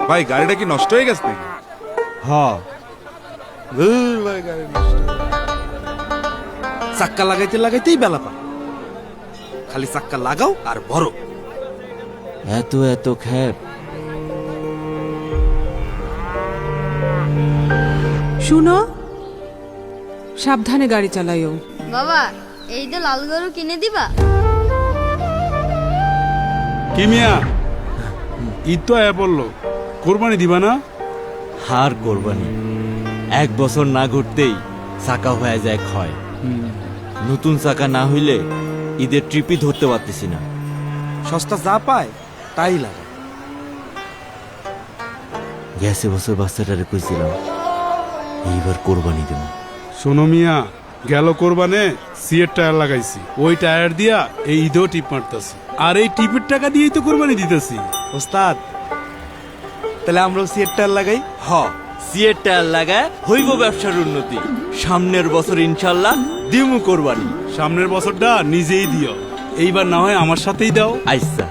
ভাই গাড়িটা কি নষ্ট হয়ে গেছে নাকি? হ্যাঁ, ধুর ভাই গাড়ি নষ্ট। চাক্কা লাগাইতে লাগাইতেই বেলা পা। খালি চাক্কা লাগাও আর ভরো। এত এত খ্যাপ। শুনো, সাবধানে গাড়ি চালাইও। বাবা, এই তো লাল গরু কিনে দিবা? কি মিয়া, ঈদ তো আয়া পড়লো, কোরবানি দিবা না? হার কোরবানি 1 বছর না ঘুরতেই চাকা হয়ে যায় ক্ষয়। নতুন চাকা না হইলে ঈদের ট্রিপই ধরতে পারতেছি না। সস্তা যা পায় তাই লাগে। গেছে বছর বাচ্চাটারে কইছিলাম এইবার কোরবানি দেব। শোনো মিয়া, গেল কোরবানে সিয়ের টায়ার লাগাইছি, ওই টায়ার দিয়া এই ঈদেও টিপ মারতাছি, আর এই টিপের টাকা দিয়েই তো কোরবানি দিতেছি। ওস্তাদ, তাহলে আমরাও সিয়েরটার লাগাই। হ, সিয়ের টায়ার লাগায় হইব ব্যবসার উন্নতি। সামনের বছর ইনশাল্লাহ দিমু কোরবানি। সামনের বছরটা নিজেই দিও, এইবার না হয় আমার সাথেই দাও। আইসা